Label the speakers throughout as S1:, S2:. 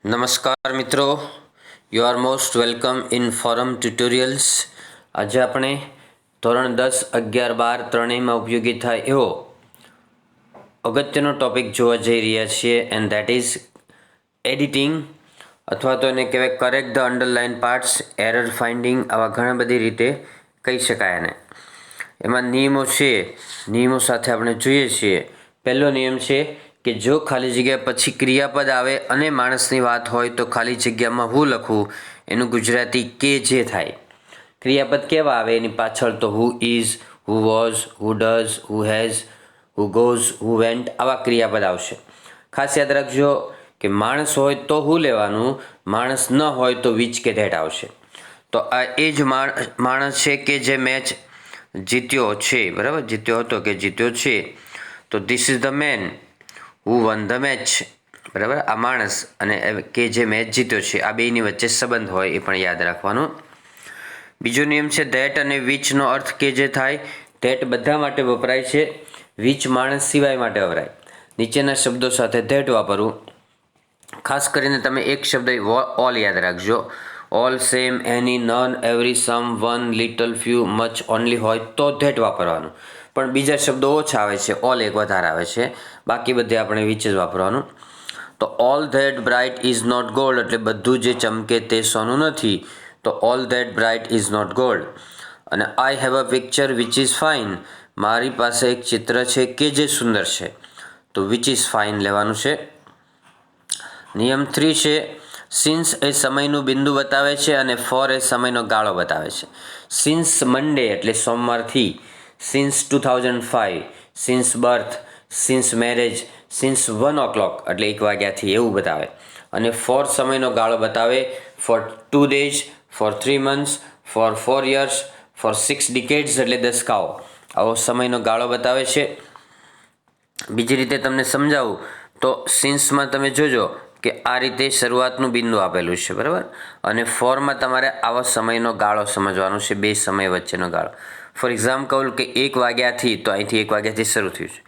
S1: નમસ્કાર મિત્રો, you are most welcome in forum tutorials. આજે આપણે ધોરણ 10, 11, 12 ત્રણેયમાં ઉપયોગી થાય એવો અગત્યનો ટોપિક જોવા જઈ રહ્યા છીએ, એન્ડ ધેટ ઇઝ એડિટિંગ, અથવા તો એને કહેવાય correct the underline parts, error finding. આવા ઘણા બધી રીતે કહી શકાય એને. એમાં નિયમો છે, નિયમો સાથે આપણે જોઈએ છીએ. પહેલો નિયમ છે કે જો ખાલી જગ્યા પછી ક્રિયાપદ આવે અને માણસની વાત હોય તો ખાલી જગ્યામાં હું લખવું એનું ગુજરાતી કે જે થાય. ક્રિયાપદ કેવા આવે એની પાછળ તો who is, who was, who does, who has, who goes, who vent, આવા ક્રિયાપદ આવશે. ખાસ યાદ રાખજો કે માણસ હોય તો હું લેવાનું, માણસ ન હોય તો વિચ કે ધેટ આવશે. તો આ એ જ માણસ છે કે જે મેચ જીત્યો છે, બરાબર, જીત્યો હતો કે જીત્યો છે. તો this is the main who one the match, બરાબર. આ માણસ અને કે જે મેચ જીત્યો છે, આ બેની વચ્ચે સંબંધ હોય એ પણ યાદ રાખવાનું. બીજો નિયમ છે ધેટ અને વિચનો અર્થ કે જે થાય. ધેટ બધા માટે વપરાય છે, વિચ માણસ સિવાય માટે વપરાય. નીચેના શબ્દો સાથે ધેટ વાપરવું. ખાસ કરીને તમે એક શબ્દ ઓલ યાદ રાખજો. All, same, any, none, every, some, one, little, few, much, only હોય તો ધેટ વાપરવાનું. પણ બીજા શબ્દો ઓછા આવે છે, ઓલ એક વધારે આવે છે, બાકી બધે આપણે વિચ જ વાપરવાનું. તો all that bright is not gold, એટલે બધું જે ચમકે તે સોનું નથી. તો all that bright is not gold. અને I have a picture which is fine, મારી પાસે એક ચિત્ર છે કે જે સુંદર છે. તો વિચ ઇઝ ફાઇન લેવાનું છે. નિયમ 3 છે સિન્સ એ સમયનું બિંદુ બતાવે છે અને ફોર એ સમયનો ગાળો બતાવે છે. સિન્સ મંડે એટલે સોમવારથી, since 2005, since birth, since marriage, since 1 o'clock એટલે 1 વાગ્યાથી, એવું બતાવે. અને ફોર સમયનો ગાળો બતાવે. For 2 days, for 3 months, for 4 years, for 6 decades એટલે દસકાઓ. આવો સમયનો ગાળો બતાવે છે. બીજી રીતે તમને સમજાવું તો સિન્સમાં તમે જોજો કે આ રીતે શરૂઆતનું બિંદુ આપેલું છે, બરાબર. અને ફોરમાં તમારે આવો સમયનો ગાળો સમજવાનો છે, બે સમય વચ્ચેનો ગાળો. ફોર એક્ઝામ્પલ કહું કે 1 વાગ્યાથી, તો અહીંથી 1 વાગ્યાથી શરૂ થયું છે,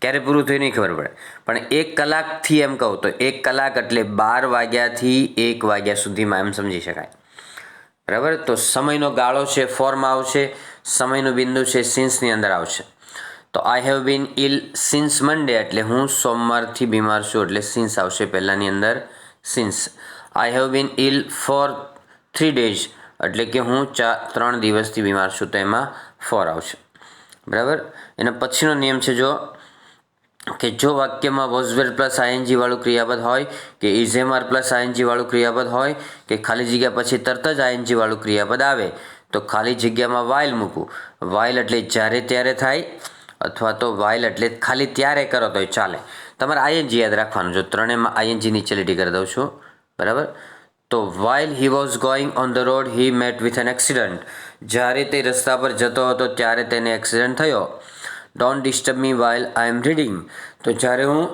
S1: ક્યારે પૂરું થયું નહીં ખબર પડે. પણ 1 કલાકથી એમ કહું તો 1 કલાક એટલે 12 વાગ્યાથી 1 વાગ્યા સુધીમાં, એમ સમજી શકાય, બરાબર. તો સમયનો ગાળો છે ફોરમાં આવશે, સમયનું બિંદુ છે સિન્સની અંદર આવશે. તો આઈ હેવ બીન ઇલ સિન્સ મંડે એટલે હું સોમવારથી બીમાર છું, એટલે સિન્સ આવશે પહેલાંની અંદર, since. I have been ill for 3 days એટલે કે હું 3 દિવસથી બીમાર છું, તો એમાં ફોર આવશે, બરાબર. એના પછીનો નિયમ છે જો કે જો વાક્યમાં વોઝ વેર પ્લસ આઈએનજી વાળું ક્રિયાપદ હોય, કે ઇઝેમાર પ્લસ આઈએનજી વાળું ક્રિયાપદ હોય, કે ખાલી જગ્યા પછી તરત જ આઈએનજી વાળું ક્રિયાપદ આવે, તો ખાલી જગ્યામાં વાઇલ મૂકવું. વાઇલ એટલે જ્યારે ત્યારે થાય, અથવા તો વાઇલ એટલે ખાલી ત્યારે કરો તોય ચાલે. તમારે આઈએનજી યાદ રાખવાનું. જો ત્રણેયમાં આઈએનજી નીચે લીટી કરી દઉં છું, બરાબર. તો while he was going on the road he mat with an accident, જ્યારે તે રસ્તા પર જતો હતો ત્યારે તેને એક્સિડન્ટ થયો. Don't disturb me while I am reading, તો જ્યારે હું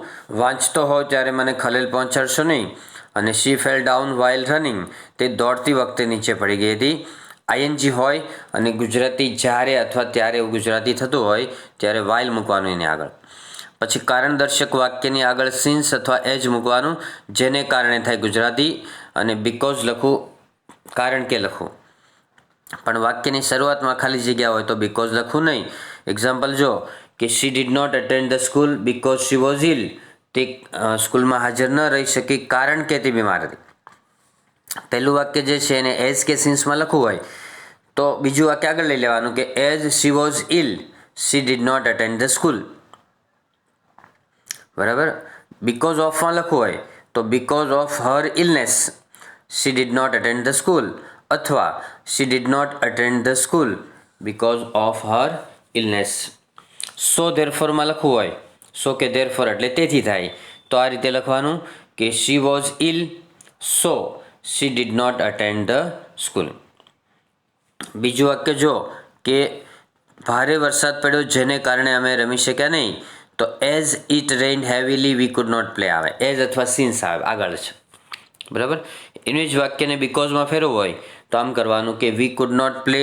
S1: વાંચતો હોઉં ત્યારે મને ખલેલ પહોંચાડશો નહીં. અને શી ફેલ ડાઉન વાઇલ રનિંગ, તે દોડતી વખતે નીચે પડી ગઈ હતી. આઈએનજી હોય અને ગુજરાતી જ્યારે અથવા ત્યારે એવું ગુજરાતી થતું હોય ત્યારે વાઇલ મૂકવાનું એની આગળ. પછી કારણદર્શક વાક્યની આગળ સિન્સ અથવા એજ મૂકવાનું, જેને કારણે થાય ગુજરાતી, અને બીકોઝ લખવું, કારણ કે લખવું. પણ વાક્યની શરૂઆતમાં ખાલી જગ્યા હોય તો બીકોઝ લખવું નહીં. એક્ઝામ્પલ જો કે she did not attend the school because she was ill, તે સ્કૂલમાં હાજર ન રહી શકી કારણ કે તે બીમાર હતી. પહેલું વાક્ય જે છે એને એઝ કે સિન્સમાં લખવું હોય તો બીજું વાક્ય આગળ લઈ લેવાનું કે as she was ill she did not attend the school, બરાબર. બીકોઝ ઓફમાં લખવું હોય તો because of her illness she did not attend the school, અથવા she did not attend the school because of her illness. So ધેરફોરમાં લખવું હોય, સો કે ધેરફોર એટલે તેથી થાય, તો આ રીતે લખવાનું કે she was ill so she did not attend the school. બીજું વાક્ય જો કે ભારે વરસાદ પડ્યો જેને કારણે અમે રમી શક્યા નહીં, તો as it rain heavily we could not play આવે, એઝ અથવા સિન્સ આવે આગળ છે, બરાબર. એનું જ વાક્યને બીકોઝમાં ફેરવવું હોય તો આમ કરવાનું કે we could not play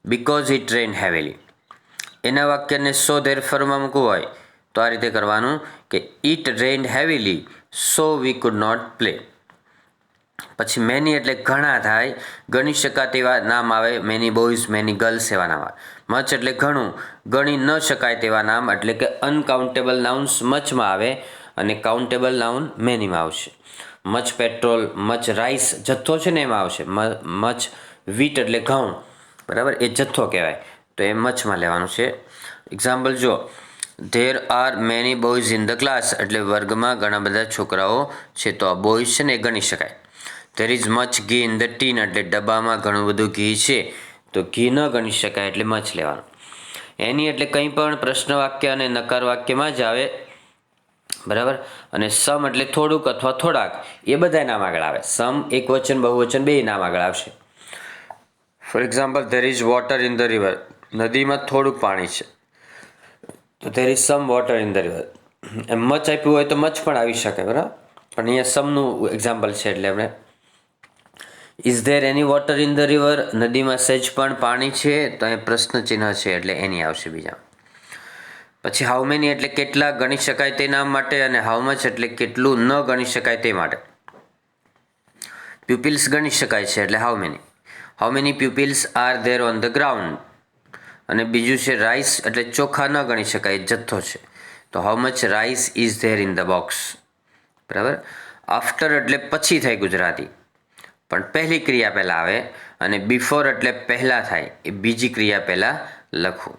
S1: because it rain heavily. એના વાક્યને સો ધેરફોરમાં મૂકવું હોય તો આ રીતે કરવાનું કે it rained heavily so we could not play. પછી મેની એટલે ઘણા થાય, ગણી શકાય તેવા નામ આવે, મેની બોયઝ, મેની ગર્લ્સ એવા નામ આવે. મચ એટલે ઘણું, ગણી ન શકાય તેવા નામ એટલે કે અનકાઉન્ટેબલ નાઉન્સ મચમાં આવે અને કાઉન્ટેબલ નાઉન મેનીમાં આવશે. મચ પેટ્રોલ, મચ રાઈસ જથ્થો છે ને એમાં આવશે. મચ વીટ એટલે ઘઉં, બરાબર, એ જથ્થો કહેવાય, તો એ મચમાં લેવાનું છે. એક્ઝામ્પલ જો, there are many boys in the class એટલે વર્ગમાં ઘણા બધા છોકરાઓ છે, તો આ બોયઝ છે ને એ ગણી શકાય. ધેર ઇઝ મચ ઘી ઇન ધ ટીન એટલે ડબ્બામાં ઘણું બધું ઘી છે, તો ઘી ન ગણી શકાય એટલે મચ લેવાનું. એની એટલે કંઈ પણ પ્રશ્ન વાક્ય અને નકાર વાક્યમાં જ આવે, બરાબર. અને સમ એટલે થોડુંક અથવા થોડાક, એ બધા નામ આગળ આવે. સમ એકવચન બહુવચન બે નામ આગળ આવશે. For example, there is water in the river, નદીમાં થોડુંક પાણી છે, તો there is some water in the river. એમ મચ આપ્યું હોય તો મચ પણ આવી શકે, બરાબર, પણ અહીંયા સમનું એક્ઝામ્પલ છે એટલે આપણે is there any water in the river, નદીમાં સહેજ પણ પાણી છે, તો અહીંયા પ્રશ્ન ચિહ્ન છે એટલે એની આવશે બીજા. પછી હાઉ મેની એટલે કેટલા ગણી શકાય તે નામ માટે, અને હાઉ મચ એટલે કેટલું ન ગણી શકાય તે માટે. પ્યુપિલ્સ ગણી શકાય છે એટલે how many. How many pupils are there on the ground. અને બીજું છે રાઈસ એટલે ચોખા ન ગણી શકાય, જથ્થો છે, તો how much rice is there in the box, બરાબર. આફ્ટર એટલે પછી થાય ગુજરાતી, પણ પહેલી ક્રિયા પહેલાં આવે, અને બિફોર એટલે પહેલાં થાય, એ બીજી ક્રિયા પહેલાં લખવું,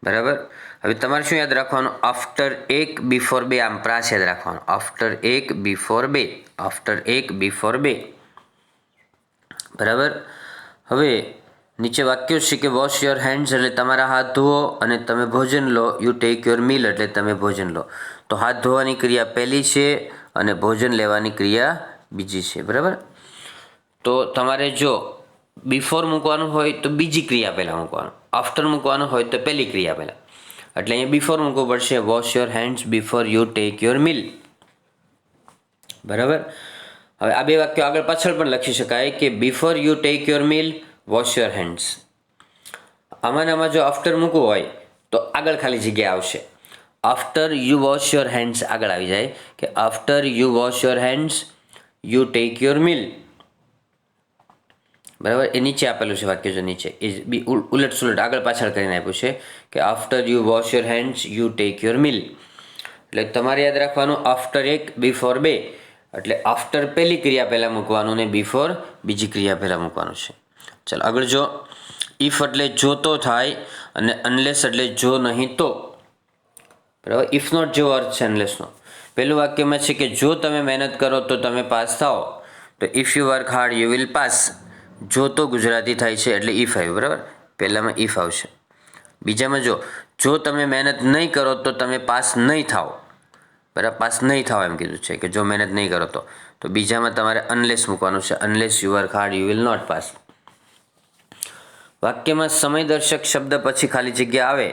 S1: બરાબર. હવે તમારે શું યાદ રાખવાનું? આફ્ટર એક બિફોર બે, આમ પ્રાસ યાદ રાખવાનું. આફ્ટર એક બિફોર બે, આફ્ટર એક બિફોર બે, બરાબર. હવે નીચે વાક્યો છે કે વોશ યોર હેન્ડ્સ એટલે તમારા હાથ ધોવો, અને તમે ભોજન લો. યુ ટેક યોર મીલ એટલે તમે ભોજન લો. તો હાથ ધોવાની ક્રિયા પહેલી છે અને ભોજન લેવાની ક્રિયા બીજી છે, બરાબર. તો તમારે જો બિફોર મૂકવાનું હોય તો બીજી ક્રિયા પહેલાં મૂકવાનું, આફ્ટર મૂકવાનું હોય તો પહેલી ક્રિયા પહેલાં, એટલે અહીંયા બિફોર મૂકવું પડશે. Wash your hands before you take your meal, બરાબર. હવે આ બે વાક્યો આગળ પાછળ પણ લખી શકાય કે before you take your meal wash your hands. આમાં જો આફ્ટર મૂકવું હોય તો આગળ ખાલી જગ્યા આવશે. After you wash your hands આગળ આવી જાય કે after you wash your hands you take your meal, બરાબર. એ નીચે આપેલું છે વાક્ય, જો નીચે એ બી ઉલટ સુલટ આગળ પાછળ કરીને આપ્યું છે કે after you wash your hands you take your meal. એટલે તમારે યાદ રાખવાનું આફ્ટર એક બિફોર બે, એટલે આફ્ટર પહેલી ક્રિયા પહેલાં મૂકવાનું ને બિફોર બીજી ક્રિયા પહેલાં મૂકવાનું છે. ચાલો આગળ જો, ઇફ એટલે જો તો થાય, અને અનલેસ એટલે જો નહીં તો, બરાબર. ઇફ નોટ જેવો અર્થ છે અનલેસનો. પહેલું વાક્યમાં છે કે જો તમે મહેનત કરો તો તમે પાસ થાઓ, તો if you work hard you will pass. જો તો ગુજરાતી થાય છે એટલે ઇફ આવ્યું, બરાબર. પહેલામાં ઇફ આવશે. બીજામાં જો તમે મહેનત નહીં કરો તો તમે પાસ નહીં થાઓ, બરાબર. પાસ નહીં થાવ એમ કીધું છે કે જો મહેનત નહીં કરો તો બીજામાં તમારે અનલેસ મૂકવાનું છે. Unless you work hard you will not pass. વાક્યમાં સમયદર્શક શબ્દ પછી ખાલી જગ્યા આવે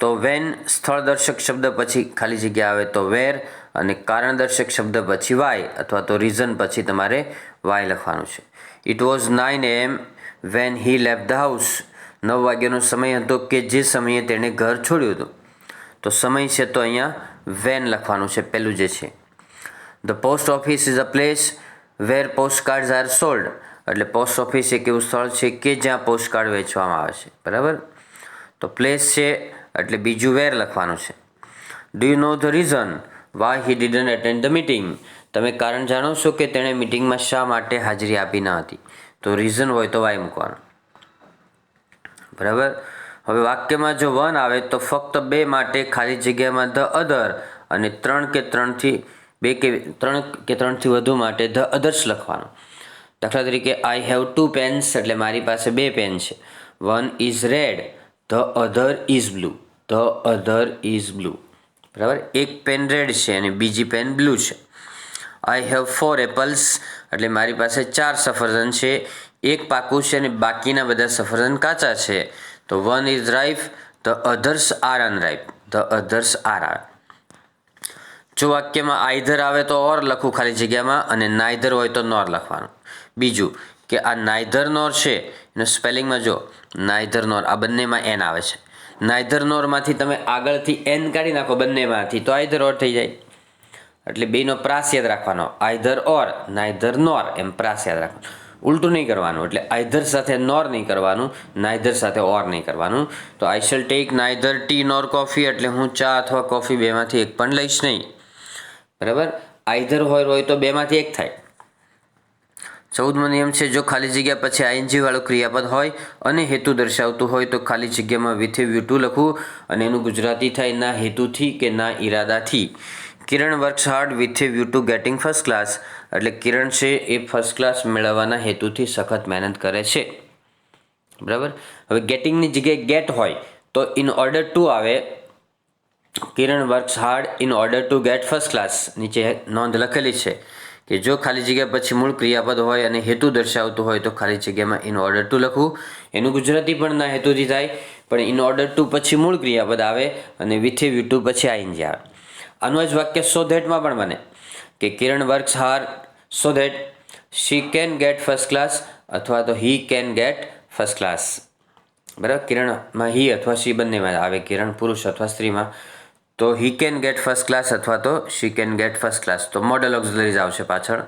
S1: તો વેન, સ્થળદર્શક શબ્દ પછી ખાલી જગ્યા આવે તો વેર, અને કારણદર્શક શબ્દ પછી વાય અથવા તો રીઝન પછી તમારે વાય લખવાનું છે. It was 9 AM when he left the house. 9 વાગ્યાનો સમય હતો કે જે સમયે તેણે ઘર છોડ્યું હતું, તો સમય છે તો અહીંયા વેન લખવાનું છે પહેલું જે છે. The post office is a place where post cards are sold, એટલે પોસ્ટ ઓફિસ એક એવું સ્થળ છે કે જ્યાં પોસ્ટ કાર્ડ વેચવામાં આવે છે, બરાબર. તો પ્લેસ છે એટલે બીજું વેર લખવાનું છે. Do you know the reason Y he didn't attend the meeting. તમે કારણ જાણો છો કે તેણે મિટિંગમાં શા માટે હાજરી આપી ન હતી, તો રીઝન હોય તો વાય મૂકવાનું, બરાબર. હવે વાક્યમાં જો વન આવે તો ફક્ત બે માટે ખાલી જગ્યામાં ધ અધર, અને 3 કે 3થી વધુ માટે ધ અધર્સ લખવાનું. દાખલા તરીકે આઈ હેવ 2 પેન્સ એટલે મારી પાસે 2 પેન છે. One is red, the other is blue, the other is blue, બરાબર. એક પેન રેડ છે અને બીજી પેન બ્લુ છે. આઈ હેવ 4 એપલ્સ એટલે મારી પાસે 4 સફરજન છે, એક પાકું છે અને બાકીના બધા સફરજન કાચા છે. તો one is ripe, the others are unripe, the others are are. જો વાક્યમાં આઈધર આવે તો ઓર લખવું ખાલી જગ્યામાં, અને નાઈધર હોય તો નોર લખવાનું. બીજું કે આ નાઈધર નોર છે એનો સ્પેલિંગમાં જો નાઈધર નોર, આ બંનેમાં એન આવે છે. નાઈધર નોરમાંથી તમે આગળથી એન કાઢી નાખો બંનેમાંથી, તો આઈધર ઓર થઈ જાય. એટલે બેનો પ્રાસ યાદ રાખવાનો, આઈધર ઓર, નાઈધર નોર, એમ પ્રાસ યાદ રાખવાનો. ઉલટું નહીં કરવાનું, એટલે આઈધર સાથે નોર નહીં કરવાનું, નાઈધર સાથે ઓર નહીં કરવાનું. તો I shall take neither tea nor coffee, એટલે હું ચા અથવા કોફી બેમાંથી એક પણ લઈશ નહીં. બરાબર, આઈધર હોય તો બેમાંથી એક થાય. 14મો નિયમ છે, જો ખાલી જગ્યા પછી આઈએનજી વાળું ક્રિયાપદ હોય અને હેતુ દર્શાવતું હોય તો ખાલી જગ્યામાં વિથ એ વ્યુ ટુ લખવું, અને એનું ગુજરાતી થાય ના હેતુથી કે ના ઈરાદાથી. Kiran works hard with a view to getting first class, એટલે કિરણ છે એ ફર્સ્ટ ક્લાસ મેળવવાના હેતુથી સખત મહેનત કરે છે. બરાબર, હવે ગેટિંગની જગ્યાએ ગેટ હોય તો ઇન ઓર્ડર ટુ આવે. Kiran works hard in order to get first class, નીચે નોંધ લખેલી છે કે જો ખાલી જગ્યા પછી મૂળ ક્રિયાપદ હોય અને હેતુ દર્શાવતું હોય તો ખાલી જગ્યામાં ઇન ઓર્ડર ટુ લખવું. એનું ગુજરાતી પણ ના હેતુથી થાય, પણ ઇન ઓર્ડર ટુ પછી મૂળ ક્રિયાપદ આવે અને વિથ એ વ્યુ ટુ પછી આઈએનજી આવે. આનું જ વાક્ય સો ધેટમાં પણ બને કે Kiran works hard so that she can get first class, અથવા તો he can get first class. બરાબર, કિરણમાં હી અથવા શી બંનેમાં આવે, કિરણ પુરુષ અથવા સ્ત્રીમાં, તો he can get first class અથવા તો she can get first class. તો મોડલ ઓક્ઝિલરીઝ આવશે પાછળ.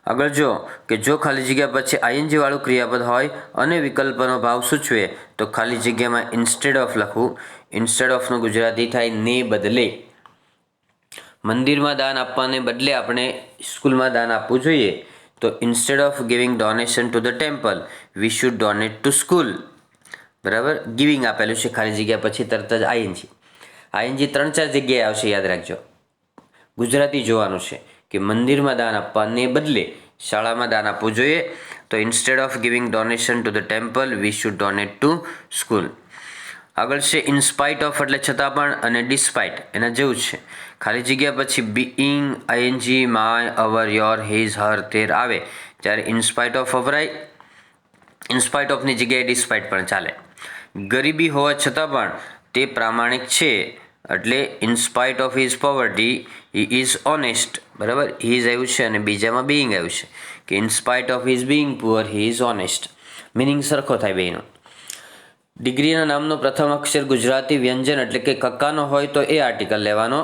S1: આગળ જો કે જો ખાલી જગ્યા પછી આઈએનજી વાળું ક્રિયાપદ હોય અને વિકલ્પનો ભાવ સૂચવે તો ખાલી જગ્યામાં ઇન્સ્ટેડ ઓફ લખવું. ઇન્સ્ટેડ ઓફનું ગુજરાતી થાય ને બદલે. મંદિરમાં દાન આપવાને બદલે આપણે સ્કૂલમાં દાન આપવું જોઈએ, તો instead of giving donation to the temple we should donate to school. બરાબર, ગિવિંગ આપેલું છે ખાલી જગ્યા પછી તરત જ આઈએનજી. આઈએનજી 3-4 જગ્યાએ આવશે, યાદ રાખજો. ગુજરાતી જોવાનું છે કે મંદિરમાં દાન આપવાને બદલે શાળામાં દાન આપવું જોઈએ, તો instead of giving donation to the temple we should donate to school. આગળ છે ઇનસ્પાઇટ ઓફ, એટલે છતાં પણ, અને ડિસ્પાઇટ એના જેવું જ છે. ખાલી જગ્યા પછી being, ING, my, our, your, his, her, their આવે ત્યારે ઇનસ્પાઇટ ઓફ વપરાય. ઇનસ્પાઇટ ઓફની જગ્યાએ ડિસ્પાઇટ પણ ચાલે. ગરીબી હોવા છતાં પણ તે પ્રામાણિક છે, એટલે in spite of his poverty he is honest. બરાબર, હિઝ આવ્યું છે અને બીજામાં બીઈંગ આવ્યું છે કે in spite of his being poor he is honest. Meaning સરખો થાય બેનો. ડિગ્રીના નામનો પ્રથમ અક્ષર ગુજરાતી વ્યંજન એટલે કે કક્કાનો હોય તો એ આર્ટિકલ લેવાનો,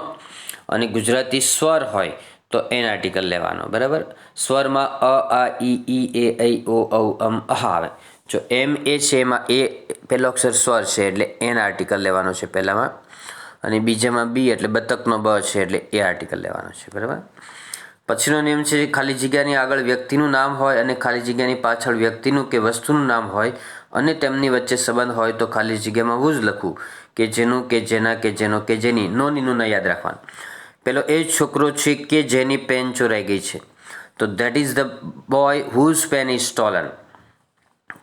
S1: અને ગુજરાતી સ્વર હોય તો એન આર્ટિકલ લેવાનો. બરાબર, સ્વરમાં અ, આ, ઈ, એ, ઐ, ઓ, ઔ, અમ, અહ આવે. જો એમ એ છે એમાં એ પહેલો અક્ષર સ્વર છે એટલે એન આર્ટિકલ લેવાનો છે પહેલામાં, અને બીજામાં બી એટલે બતકનો બ છે એટલે એ આર્ટિકલ લેવાનો છે. બરાબર, પછીનો નિયમ છે ખાલી જગ્યાની આગળ વ્યક્તિનું નામ હોય અને ખાલી જગ્યાની પાછળ વ્યક્તિનું કે વસ્તુનું નામ હોય અને તેમની વચ્ચે સંબંધ હોય તો ખાલી જગ્યામાં હું જ લખવું કે જેનું, કે જેના, કે જેનો, કે જેની. નોનીનું ના યાદ રાખવાનું. પેલો એ જ છોકરો છે કે જેની પેન ચોરાઈ ગઈ છે, તો that is the boy whose pen is stolen.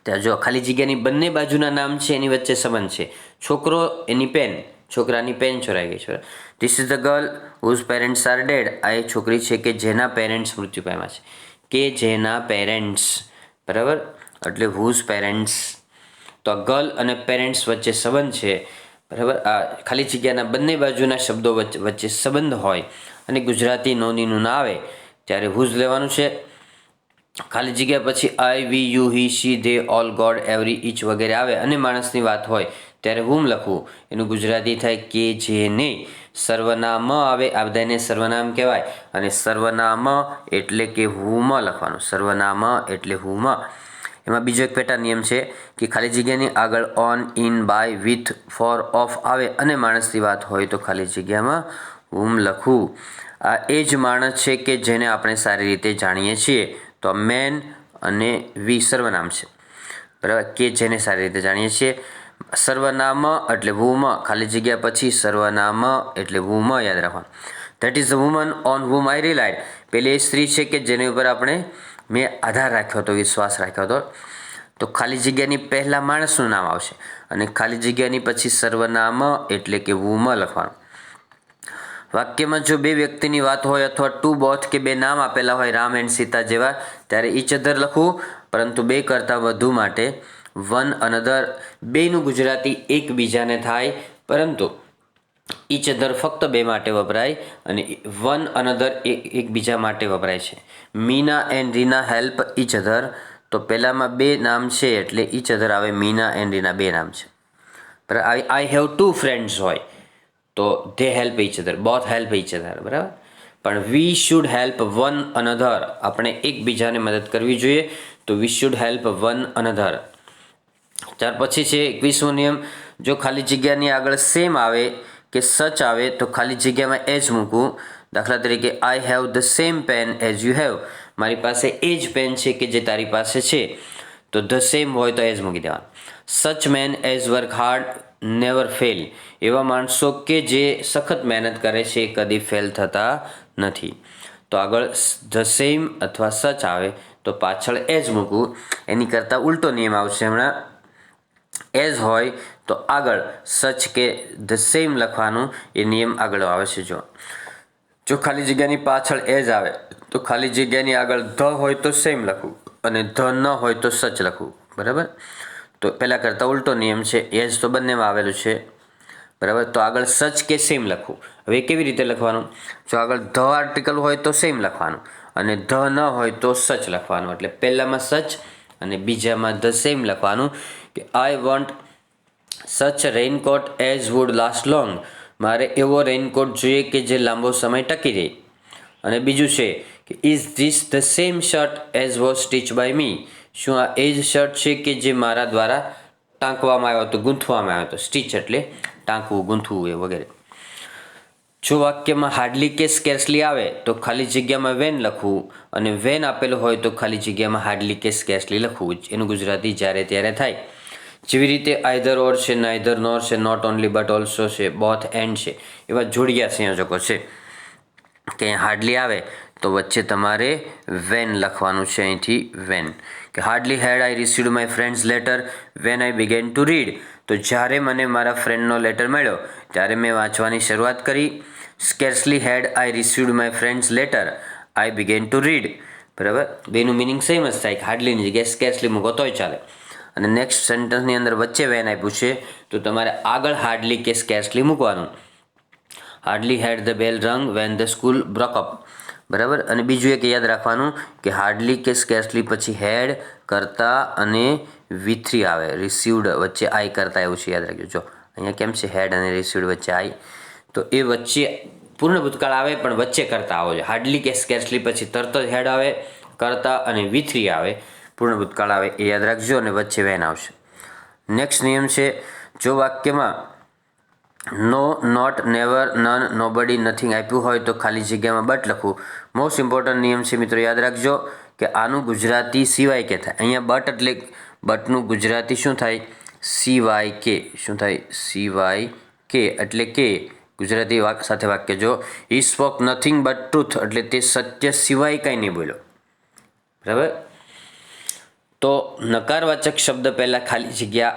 S1: ત્યાં જો ખાલી જગ્યાની બંને બાજુના નામ છે, એની વચ્ચે સંબંધ છે. છોકરો એની પેન, છોકરાની પેન ચોરાઈ ગઈ છે. This is the girl whose parents are dead. આ એ છોકરી છે કે જેના પેરેન્ટ્સ મૃત્યુ પામ્યા છે, કે જેના પેરેન્ટ્સ. બરાબર, એટલે હુઝ પેરેન્ટ્સ. તો આ ગર્લ અને પેરેન્ટ્સ વચ્ચે સંબંધ છે. બરાબર, આ ખાલી જગ્યાના બંને બાજુના શબ્દો વચ્ચે સંબંધ હોય અને ગુજરાતી નોંધીનું ના આવે ત્યારે હુઝ લેવાનું છે. ખાલી જગ્યા પછી I, we, you, he, she, they, all, God, every, each વગેરે આવે અને માણસની વાત હોય ત્યારે હુમ લખવું. એનું ગુજરાતી થાય કે જેને. સર્વનામ આવે, આ બધાને સર્વનામ કહેવાય, અને સર્વનામ એટલે કે હુમ લખવાનું. સર્વનામ એટલે હુમ. એમાં બીજો એક પેટા નિયમ છે કે ખાલી જગ્યાની આગળ on, in, by, with, for, of આવે અને માણસની વાત હોય તો ખાલી જગ્યામાં હુમ લખવું. આ એ જ માણસ છે કે જેને આપણે સારી રીતે જાણીએ છીએ, તો મેન અને વી સર્વનામ છે. બરાબર, કે જેને સારી રીતે જાણીએ છીએ. સર્વનામ એટલે વુમ, ખાલી જગ્યા પછી સર્વનામ એટલે વુમ યાદ રાખવાનું. That is the woman on whom I relied. પેલી એ સ્ત્રી છે કે જેની ઉપર મેં આધાર રાખ્યો હતો, વિશ્વાસ રાખ્યો હતો. તો ખાલી જગ્યાની પહેલાં માણસનું નામ આવશે અને ખાલી જગ્યાની પછી સર્વનામ એટલે કે વુમ લખવાનું. વાક્યમાં જો બે વ્યક્તિની વાત હોય અથવા ટુ બોથ કે બે નામ આપેલા હોય રામ એન્ડ સીતા જેવા, ત્યારે ઈચ અધર લખવું, પરંતુ બે કરતાં વધુ માટે વન અનધર. બેનું ગુજરાતી એકબીજાને થાય, પરંતુ ઈચ અધર ફક્ત બે માટે વપરાય અને વન અનધર એકબીજા માટે વપરાય છે. Meena and Reena help each other, તો પહેલામાં બે નામ છે એટલે ઈચ અધર આવે. મીના એન્ડ રીના બે નામ છે. બરાબર, આઈ હેવ ટુ ફ્રેન્ડ્સ હોય તો they help each other, both help each અધર. બરાબર, પણ we should help one another, આપણે એકબીજાને મદદ કરવી જોઈએ, તો we should help one another. ત્યાર પછી છે 21મો નિયમ, જો ખાલી જગ્યાની આગળ સેમ આવે કે સચ આવે તો ખાલી જગ્યામાં એજ મૂકવું. દાખલા તરીકે I have the same pen as you have, મારી પાસે એ જ પેન છે કે જે તારી પાસે છે, તો ધ સેમ હોય તો એજ મૂકી દેવાનું. Such men as work hard never fail, એવા માણસો કે જે સખત મહેનત કરે છે કદી ફેલ થતા નથી. તો આગળ ધ સેમ અથવા સચ આવે તો પાછળ એજ મૂકવું. એની કરતાં ઉલટો નિયમ આવશે હમણાં, એઝ હોય તો આગળ સચ કે ધ સેમ લખવાનું, એ નિયમ આગળ આવે છે. જો ખાલી જગ્યાની પાછળ એઝ આવે તો ખાલી જગ્યાની આગળ ધ હોય તો સેમ લખવું અને ધ ન હોય તો સચ લખવું. બરાબર, તો પહેલાં કરતાં ઉલટો નિયમ છે, એઝ તો બંનેમાં આવેલું છે. બરાબર, તો આગળ સચ કે સેમ લખવું. હવે કેવી રીતે લખવાનું? જો આગળ ધ આર્ટિકલ હોય તો સેમ લખવાનું અને ધ ન હોય તો સચ લખવાનું. એટલે પહેલામાં સચ અને બીજામાં ધ સેમ લખવાનું કે I want such raincoat as would last long, મારે એવો રેઇનકોટ જોઈએ કે જે લાંબો સમય ટકી રહે. અને બીજું છે કે is this the same shirt as was stitch by me, શું આ એ જ શર્ટ છે કે જે મારા દ્વારા ટાંકવામાં આવ્યો હતો, ગૂંથવામાં આવ્યો હતો. સ્ટીચ એટલે ટાંકવું, ગૂંથવું એ વગેરે. જો વાક્યમાં હાર્ડલી કે સ્કેર્સલી આવે તો ખાલી જગ્યામાં વેન લખવું અને વેન આપેલું હોય તો ખાલી જગ્યામાં હાર્ડલી કે સ્કેર્સલી લખવું. એનું ગુજરાતી જ્યારે ત્યારે થાય. જેવી રીતે આઈધર ઓર છે, નાઈધર નોર છે, નોટ ઓનલી બટ ઓલ્સો છે, બોથ એન્ડ છે, એવા જોડિયા સંયોજકો છે કે હાર્ડલી આવે તો વચ્ચે તમારે વેન લખવાનું છે. અહીંથી વેન કે hardly had I received my friends letter when I began to read, તો જ્યારે મને મારા ફ્રેન્ડનો લેટર મળ્યો ત્યારે મેં વાંચવાની શરૂઆત કરી. Scarcely had I received my friends letter I began to read. બરાબર, બેનું મિનિંગ સેમ જ થાય કે હાર્ડલીની જગ્યાએ સ્કેર્સલી મૂકો તોય ચાલે. અને નેક્સ્ટ સેન્ટન્સની અંદર વચ્ચે વેન આપ્યું છે તો તમારે આગળ હાર્ડલી કે સ્કેર્સલી મૂકવાનું. Hardly head the bell rang when the school broke up. બરાબર, અને બીજું એક યાદ રાખવાનું કે હાર્ડલી કે સ્કેર્સલી પછી હેડ કરતા અને V3 આવે, રિસીવ્ડ વચ્ચે આઈ કરતા એવું છે, યાદ રાખજો. જો અહીંયા કેમ છે હેડ અને રિસીવ્ડ વચ્ચે આઈ, તો એ વચ્ચે પૂર્ણ ભૂતકાળ આવે પણ વચ્ચે કરતા આવો છે. હાર્ડલી કે સ્કેર્સલી પછી તરત જ હેડ આવે, કરતા અને V3 આવે, પૂર્ણ ભૂતકાળ આવે, એ યાદ રાખજો અને વચ્ચે વેન આવશે. નેક્સ્ટ નિયમ છે, જો વાક્યમાં no, not, never, none, nobody, nothing આપ્યું હોય તો ખાલી જગ્યામાં બટ લખવું. મોસ્ટ ઇમ્પોર્ટન્ટ નિયમ છે મિત્રો, યાદ રાખજો કે આનું ગુજરાતી સિવાય કે થાય. અહીંયા બટ એટલે બટનું ગુજરાતી શું થાય? સિવાય કે. શું થાય? સિવાય કે એટલે કે ગુજરાતી સાથે વાક્ય. જો હી સ્પોક નથિંગ બટ ટ્રુથ એટલે તે સત્ય સિવાય કંઈ નહીં બોલ્યો. બરાબર, તો નકારવાચક શબ્દ પહેલાં ખાલી જગ્યા,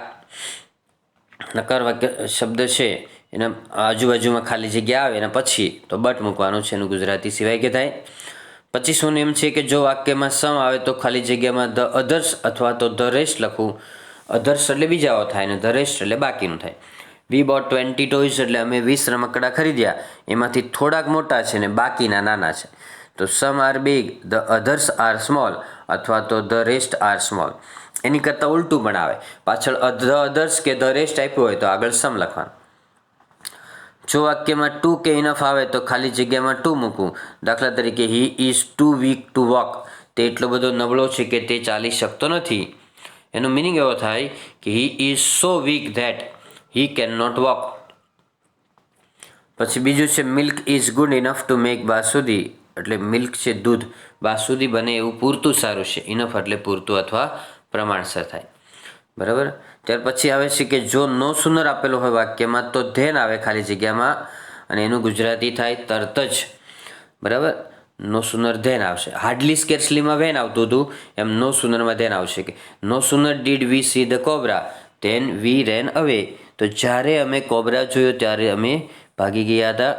S1: નકારવાચક શબ્દ છે એના આજુબાજુમાં ખાલી જગ્યા આવે એના પછી તો બટ મૂકવાનું છે. એનું ગુજરાતી સિવાય કે થાય. 25મો નિયમ છે કે જો વાક્યમાં સમ આવે તો ખાલી જગ્યામાં ધ અધર્સ અથવા તો ધ રેસ્ટ લખવું. અધર્સ એટલે બીજાઓ થાય અને ધ રેસ્ટ એટલે બાકીનું થાય. વી બોટ 20 ટોયઝ એટલે અમે 20 રમકડા ખરીદ્યા, એમાંથી થોડાક મોટા છે ને બાકીના નાના છે. તો some are big, the others are small અથવા તો ધ રેસ્ટ આર સ્મોલ. એની કરતાં ઉલટું પણ આવે, પાછળ ધ અધર્સ કે ધ રેસ્ટ આપ્યું હોય તો આગળ સમ લખવાનું. જો વાક્યમાં ટુ કે ઇનફ આવે તો ખાલી જગ્યામાં ટુ મૂકવું. દાખલા તરીકે he is too weak to walk, તે એટલો બધો નબળો છે કે તે ચાલી શકતો નથી. એનો મિનિંગ એવો થાય કે he is so weak that he can not walk. પછી બીજું છે milk is good enough to make basundi, એટલે મિલ્ક છે દૂધ, બાસુદી બને એવું પૂરતું સારું છે. ઇનફ એટલે પૂરતું અથવા પ્રમાણસર થાય. બરાબર, ત્યાર પછી આવે છે કે જો નો સુનર આપેલો હોય વાક્યમાં તો ધેન આવે ખાલી જગ્યામાં અને એનું ગુજરાતી થાય તરત જ. બરાબર, નો સુનર ધેન આવશે. હાર્ડલી સ્કેર્સલીમાં વેન આવતું હતું એમ નો સુનરમાં ધેન આવશે કે no sooner did we see the cobra than we ran away, તો જ્યારે અમે કોબરા જોયો ત્યારે અમે ભાગી ગયા હતા.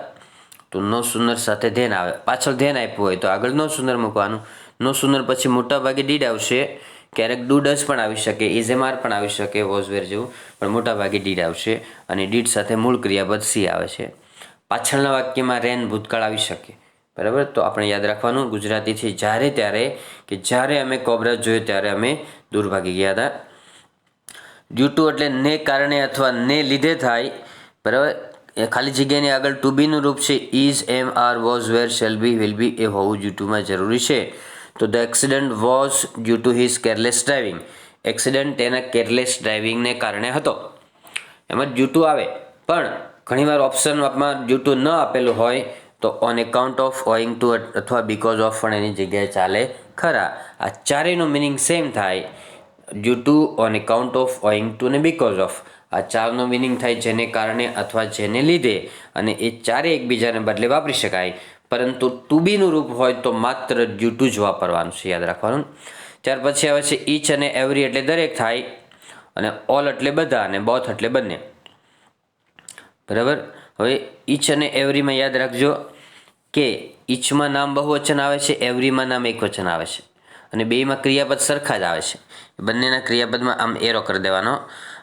S1: તો નો સુનર સાથે ધેન આવે, પાછળ ધેન આપ્યું હોય તો આગળ નો સુનર મૂકવાનું. નો સુનર પછી મોટાભાગે ડીડ આવશે, ક્યારેક ડુ ડઝ પણ આવી શકે, ઇઝેમાર પણ આવી શકે, વોઝવેર જેવું, પણ મોટાભાગે ડીડ આવશે અને ડીડ સાથે મૂળ ક્રિયાપદ સી આવે છે. પાછળના વાક્યમાં રેન ભૂતકાળ આવી શકે. બરાબર, તો આપણે યાદ રાખવાનું ગુજરાતીથી જ્યારે ત્યારે કે જ્યારે અમે કોબરા જોયો ત્યારે અમે દૂર ભાગી ગયા હતા. ડ્યુ ટુ એટલે ને કારણે અથવા ને લીધે થાય. બરાબર, એ ખાલી જગ્યાની આગળ ટુ બીનું રૂપ છે is, am, are, was, were, shall be, will be એ હોવું ડ્યુ ટુમાં જરૂરી છે. તો the accident was due to his careless driving. Accident તેના કેરલેસ ડ્રાઇવિંગને કારણે હતો. એમાં ડ્યુ ટુ આવે, પણ ઘણીવાર ઓપ્શનમાં ડ્યુ ટુ ન આપેલું હોય તો on account of, owing to અથવા બીકોઝ ઓફ પણ એની જગ્યાએ ચાલે ખરા. આ ચારેયનો મિનિંગ સેમ થાય. Due to, on account of, owing to ને બીકોઝ ઓફ. આ ચારનો મિનિંગ થાય જેને કારણે અથવા જેને લીધે, અને એ ચારે એકબીજાને બદલે વાપરી શકાય. પરંતુ ટુ બીનું રૂપ હોય તો માત્ર ડ્યુ ટુ જ વાપરવાનું છે, યાદ રાખવાનું. ત્યાર પછી આવે છે ઈચ અને એવરી એટલે દરેક થાય, અને ઓલ એટલે બધા, અને બોથ એટલે બંને. બરાબર. હવે ઈચ અને એવરીમાં યાદ રાખજો કે ઈચમાં નામ બહુવચન આવે છે, એવરીમાં નામ એકવચન આવે છે, અને બેયમાં ક્રિયાપદ સરખા જ આવે છે. બંનેના ક્રિયાપદમાં આમ એરો કરી દેવાનો,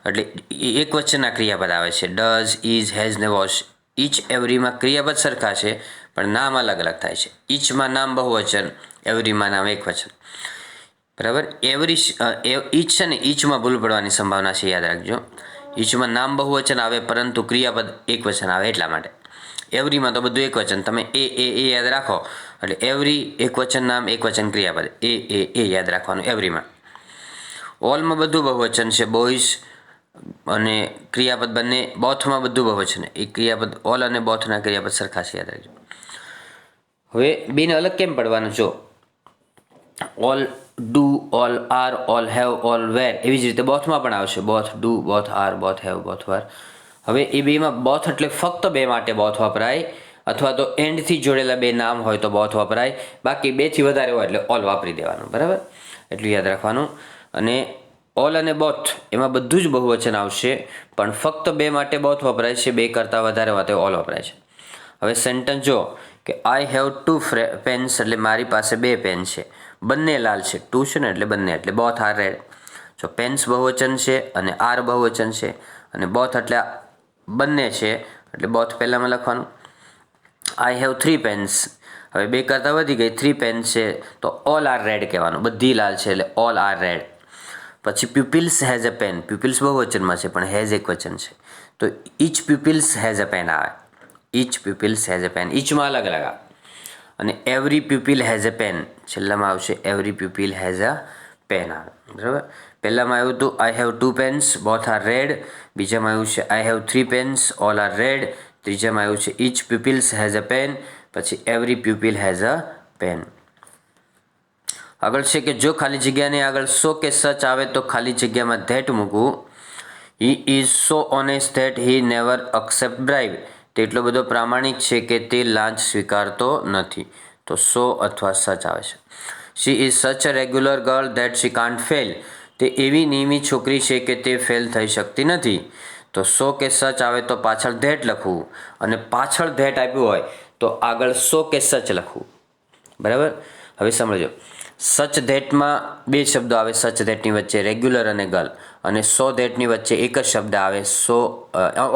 S1: એટલે એકવચનના ક્રિયાપદ આવે છે. ડઝ, ઇઝ, હેઝ ને વોશ. ઈચ એવરીમાં ક્રિયાપદ સરખા છે, પણ નામ અલગ અલગ થાય છે. ઈચમાં નામ બહુવચન, એવરીમાં નામ એકવચન. બરાબર. ઈચ છે ને, ઈચમાં ભૂલ પડવાની સંભાવના છે, યાદ રાખજો. ઈચમાં નામ બહુવચન આવે પરંતુ ક્રિયાપદ એકવચન આવે એટલા માટે. એવરીમાં તો બધું એકવચન, તમે એ યાદ રાખો એટલે એવરી એકવચન નામ એકવચન ક્રિયાપદ એ યાદ રાખવાનું એવરીમાં. ઓલમાં બધું બહુવચન છે, બોયઝ અને ક્રિયાપદ બંને. બોથમાં બધું બહુવચન, એ ક્રિયાપદ ઓલ અને બોથના ક્રિયાપદ સરખા છે, યાદ રાખજો. હવે બેને અલગ કેમ પડવાનું? જો all do, all are, all have, all were, એવી જ રીતે બોથમાં પણ આવશે. Both do, both are, both have, both were. હવે એ બેમાં બોથ એટલે ફક્ત બે માટે બોથ વપરાય, અથવા તો એન્ડથી જોડેલા બે નામ હોય તો બોથ વપરાય. બાકી બેથી વધારે હોય એટલે ઓલ વાપરી દેવાનું. બરાબર, એટલું યાદ રાખવાનું. અને ઓલ અને બોથ એમાં બધું જ બહુવચન આવશે, પણ ફક્ત બે માટે બોથ વપરાય છે, બે કરતાં વધારે માટે ઓલ વપરાય છે. હવે સેન્ટન્સ જો કે આઈ હેવ ટુ પેન્સ એટલે મારી પાસે બે પેન છે. બંને લાલ છે, ટુ છે ને એટલે બંને, એટલે બોથ આર રેડ. જો પેન્સ બહુવચન છે અને આર બહુવચન છે, અને બોથ એટલે બંને છે, એટલે બોથ પહેલામાં લખવાનું. આઈ હેવ 3 પેન્સ, હવે બે કરતાં વધી ગઈ, 3 પેન્સ છે તો ઓલ આર રેડ કહેવાનું, બધી લાલ છે એટલે ઓલ આર રેડ. પછી pupils has a pen, pupils બહુવચનમાં છે પણ હેઝ એકવચન છે, તો each pupils has a pen આવે. Each pupils has a pen, ઈચમાં અલગ અલગ આવે. અને every pupil has a pen, છેલ્લામાં આવશે every pupil has a pen આવે. બરાબર. પહેલામાં આવ્યું હતું I have 2 pens, both are red. બીજામાં આવ્યું છે I have 3 pens, all are red. ત્રીજામાં આવ્યું છે each pupils has a pen, પછી every pupil has a pen. આગળ છે કે જો ખાલી જગ્યાની આગળ સો કે સચ આવે તો ખાલી જગ્યામાં ધેટ મૂકવું. He is so honest that he never accept bribe. તે એટલો બધો પ્રામાણિક છે કે તે લાંચ સ્વીકારતો નથી, તો સો અથવા સચ આવે છે. She is such a regular girl that she can't fail. તે એવી નિયમિત છોકરી છે કે તે ફેલ થઈ શકતી નથી, તો સો કે સચ આવે તો પાછળ ધેટ લખવું, અને પાછળ ધેટ આપ્યું હોય તો આગળ સો કે સચ લખવું. બરાબર. હવે સમજો, સચ ધેટમાં બે શબ્દો આવે, સચ ધેટની વચ્ચે રેગ્યુલર અને ગર્લ, અને સો ધેટની વચ્ચે એક જ શબ્દ આવે, સો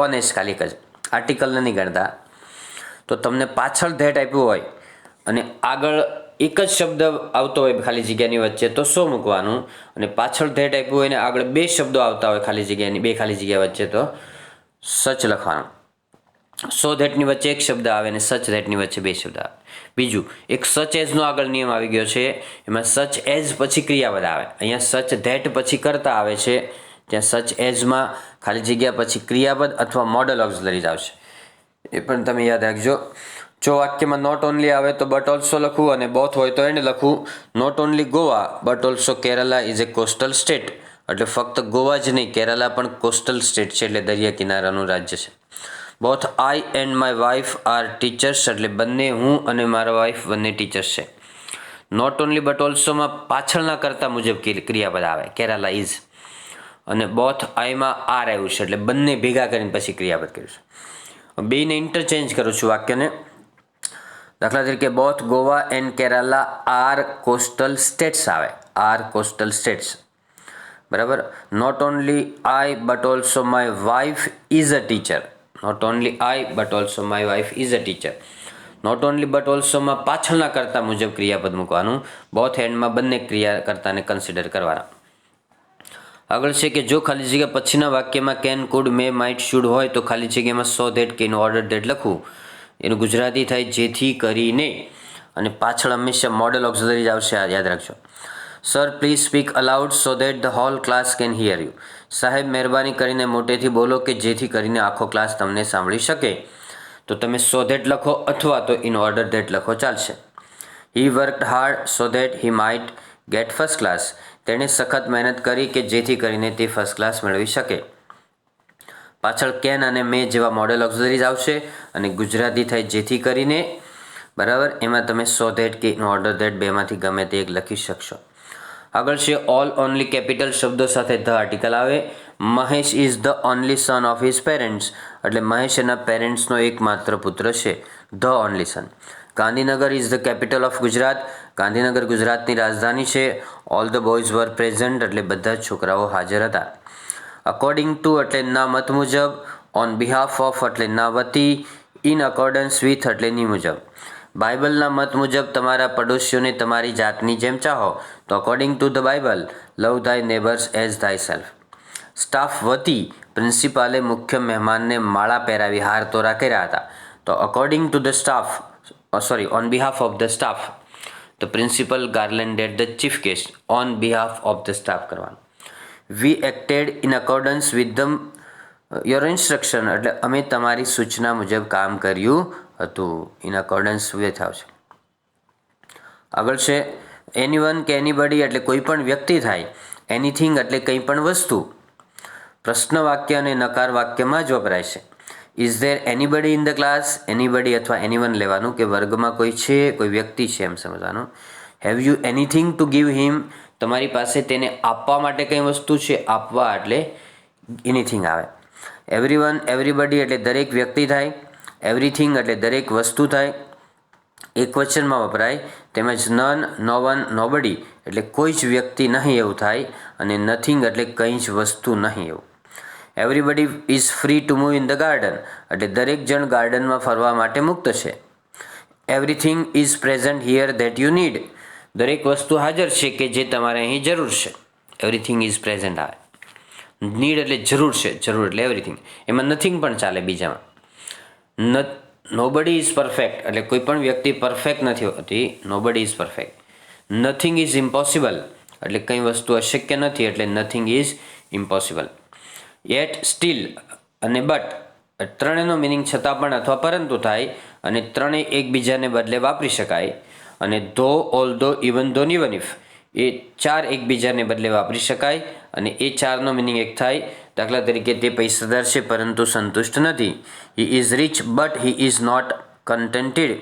S1: ઓનેસ્ટ, ખાલી એક જ, આર્ટિકલ નથી ગણતા. તો તમને પાછળ ધેટ આપ્યું હોય અને આગળ એક જ શબ્દ આવતો હોય ખાલી જગ્યાની વચ્ચે તો સો મૂકવાનું, અને પાછળ ધેટ આપ્યું હોય ને આગળ બે શબ્દો આવતા હોય બે ખાલી જગ્યા વચ્ચે તો સચ લખવાનું. સો ધેટની વચ્ચે એક શબ્દ આવે અને સચ ધેટની વચ્ચે બે શબ્દ આવે. બીજું એક સચ એઝનો આગળ નિયમ આવી ગયો છે, એમાં સચ એઝ પછી ક્રિયાપદ આવે. અહીંયા સચ ધેટ પછી કરતા આવે છે, ત્યાં સચ એઝમાં ખાલી જગ્યા પછી ક્રિયાપદ અથવા મોડલ ઓક્ઝિલરીઝ આવશે. એ પણ તમે યાદ રાખજો. જો વાક્યમાં નોટ ઓનલી આવે તો બટ ઓલ્સો લખવું, અને બોથ હોય તો એન્ડ લખવું. Not only Goa but also Kerala is a coastal state, એટલે ફક્ત ગોવા જ નહીં, કેરાલા પણ કોસ્ટલ સ્ટેટ છે, એટલે દરિયા કિનારાનું રાજ્ય છે. Both I and my wife are teachers, એટલે બંને હું અને મારા વાઇફ બંને ટીચર્સ છે. નોટ ઓનલી બટ ઓલ્સોમાં પાછળના કરતા મુજબ ક્રિયાપદ આવે, કેરાલા ઇઝ. અને બોથ આઈમાં આર આવ્યું છે, એટલે બંને ભેગા કરીને પછી ક્રિયાપદ કર્યું છે. બેને ઇન્ટરચેન્જ કરું છું વાક્યને. દાખલા તરીકે both Goa and Kerala are coastal states આવે, આર કોસ્ટલ સ્ટેટ્સ. બરાબર. Not only I but also my wife is a teacher. Not only I but also my wife is a teacher. Not only but ઓલ્સોમાં પાછળના કરતા મુજબ ક્રિયાપદ મૂકવાનું. Both એન્ડમાં બંને ક્રિયા કર્તાને કન્સિડર કરવાના. આગળ છે કે જો ખાલી જગ્યા પછીના વાક્યમાં can, food, May, might, should હોય તો ખાલી જગ્યામાં સો ધેટ કે ઇન ઓર્ડર ધેટ લખવું. એનું ગુજરાતી થાય જેથી કરીને, અને પાછળ હંમેશા મોડલ ઓક્ઝિલરી આવશે, આ યાદ રાખજો. Sir please speak aloud so that the whole class can hear you. સાહેબ મહેરબાની કરીને મોટેથી બોલો કે જેથી કરીને આખો ક્લાસ તમને સાંભળી શકે. તો તમે સો ધેટ લખો અથવા તો ઇન ઓર્ડર ધેટ લખો, ચાલશે. He worked hard so that he might get first class. તેણે સખત મહેનત કરી કે જેથી કરીને તે ફર્સ્ટ ક્લાસ મેળવી શકે. પાછળ કેન અને મે જેવા મોડેલ ઓક્ઝિલરીઝ આવશે અને ગુજરાતી થાય જેથી કરીને, બરાબર. એમાં તમે સો ધેટ કે ઇન ઓર્ડર ધેટ બેમાંથી ગમે તે એક લખી શકશો. આગળ છે ઓલ ઓનલી કેપિટલ શબ્દો સાથે ધ આર્ટિકલ આવે. Mahesh is the only son of his parents, એટલે મહેશ એના પેરેન્ટ્સનો એકમાત્ર પુત્ર છે. The only son. Gandhinagar is the capital of Gujarat, Gandhinagar ગુજરાતની રાજધાની છે. All the boys were present, એટલે બધા જ છોકરાઓ હાજર હતા. અકોર્ડિંગ ટુ એટલે ના મત મુજબ. ઓન બિહાફ ઓફ એટલે ના વતી. ઇન અકોર્ડન્સ વિથ એટલે ની મુજબ. બાઇબલના મત મુજબ તમારા પડોશીઓને તમારી જાતની જેમ ચાહો, તો according to the Bible love thy neighbours as thy self. Staff વતી પ્રિન્સિપાલે મુખ્ય મહેમાનને માળા પહેરાવી હાર તોરા કર્યા હતા, તો according to the staff, on behalf of the staff, the principal garlanded the chief guest. On behalf of the staff કરવાનું. We acted in accordance with the your instruction, એટલે અમે તમારી સૂચના મુજબ કામ કર્યું હતું. ઇન અકોર્ડન્સ વિથ આવશે. આગળ છે એનીવન કે એનીબડી એટલે કોઈ પણ વ્યક્તિ થાય. એનીથિંગ એટલે કંઈ પણ વસ્તુ. પ્રશ્ન વાક્ય અને નકાર વાક્યમાં જ વપરાય છે. Is there anybody in the class, anybody અથવા એનીવન લેવાનું કે વર્ગમાં કોઈ છે, કોઈ વ્યક્તિ છે એમ સમજવાનું. Have you anything to give હિમ, તમારી પાસે તેને આપવા માટે કંઈ વસ્તુ છે, આપવા એટલે એનીથિંગ આવે. એવરીવન એવરીબડી એટલે દરેક વ્યક્તિ થાય. એવરીથિંગ એટલે દરેક વસ્તુ થાય, એક વચનમાં વપરાય. તેમજ નન, નો વન, નોબડી એટલે કોઈ જ વ્યક્તિ નહીં એવું થાય. અને નથિંગ એટલે કંઈ જ વસ્તુ નહીં એવું. Everybody is free to move in the garden, એટલે દરેક જણ ગાર્ડનમાં ફરવા માટે મુક્ત છે. Everything is present here that you need, દરેક વસ્તુ હાજર છે કે જે તમારે અહીં જરૂર છે. એવરીથિંગ ઇઝ પ્રેઝન્ટ આવે. નીડ એટલે જરૂર છે, જરૂર એટલે એવરીથિંગ. એમાં નથિંગ પણ ચાલે બીજામાં. નોબડી ઇઝ પરફેક્ટ એટલે કોઈ પણ વ્યક્તિ પરફેક્ટ નથી હોતી. Nobody is perfect. Nothing is impossible એટલે કંઈ વસ્તુ અશક્ય નથી, એટલે nothing is impossible. Yet, steel અને બટ ત્રણેયનો મિનિંગ છતાં પણ અથવા પરંતુ થાય, અને ત્રણેય એકબીજાને બદલે વાપરી શકાય. અને ધો, ઓલ ધો, ઇવન ધો, ઇવન ઇફ એ ચાર એકબીજાને બદલે વાપરી શકાય. અને એ ચારનો મિનિંગ એક થાય. દાખલા તરીકે તે પૈસાદાર છે પરંતુ સંતુષ્ટ નથી. He is rich but he is not contented.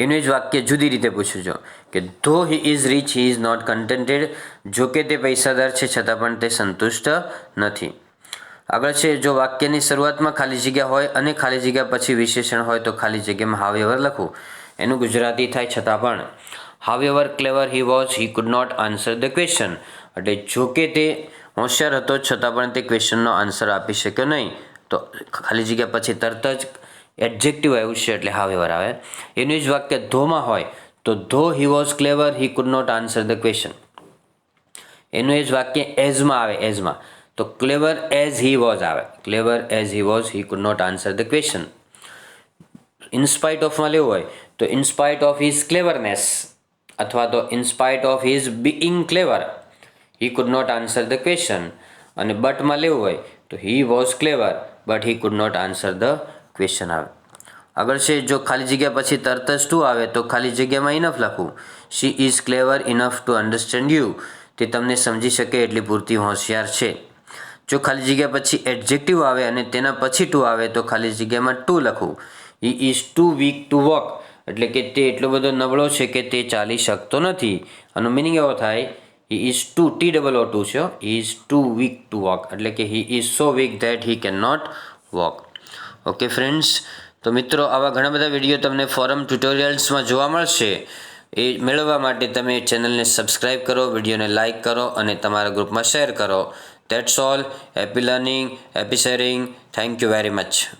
S1: એનું જ વાક્ય જુદી રીતે પૂછું છું કે though he is rich he is not contented, જો કે તે પૈસાદાર છે છતાં પણ તે સંતુષ્ટ નથી. આગળ છે જો વાક્યની શરૂઆતમાં ખાલી જગ્યા હોય અને ખાલી જગ્યા પછી વિશેષણ હોય તો ખાલી જગ્યામાં હાવેવર લખવું. એનું ગુજરાતી થાય છતાં પણ. However clever he was he could not answer the question, એટલે જો કે તે હોશિયાર હતો છતાં પણ તે ક્વેશ્ચનનો આન્સર આપી શક્યો નહીં, તો ખાલી જગ્યા પછી તરત જ એડજેક્ટિવ આવ્યું છે એટલે હાવેવર આવે. એનું જ વાક્ય ધોમાં હોય તો though he was clever he could not answer the question. એનું એ જ વાક્ય એઝમાં આવે. એઝમાં તો ક્લેવર એઝ હી વોઝ આવે. Clever as he was he could not answer the question. ઇનસ્પાઇટ ઓફમાં લેવું હોય તો ઇનસ્પાઇટ ઓફ હિઝ ક્લેવરનેસ અથવા તો in spite of his being clever he could not answer the question. અને બટમાં લેવું હોય તો he was clever but he could not answer the question આવે. આગળ છે જો ખાલી જગ્યા પછી તરત જ ટુ આવે તો ખાલી જગ્યામાં ઇનફ લખવું. She is clever enough to understand you, તે તમને સમજી શકે એટલી પૂરતી હોશિયાર છે. જો ખાલી જગ્યા પછી એડજેક્ટિવ આવે અને તેના પછી ટુ આવે તો ખાલી જગ્યામાં ટુ લખવું. He is too weak to walk, એટલે કે તે એટલો બધો નબળો છે કે તે ચાલી શકતો નથી. આનો મિનિંગ એવો થાય હી ઇઝ ટુ, TOO છે, he is too weak to walk, એટલે કે he is so weak that he can not walk. Okay friends, તો મિત્રો આવા ઘણા બધા વિડીયો તમને ફોરમ ટ્યુટોરિયલ્સમાં જોવા મળશે. એ મેળવવા માટે તમે ચેનલને સબસ્ક્રાઈબ કરો, વિડીયોને લાઇક કરો અને તમારા ગ્રુપમાં શેર કરો. That's all. Happy learning, happy sharing. Thank you very much.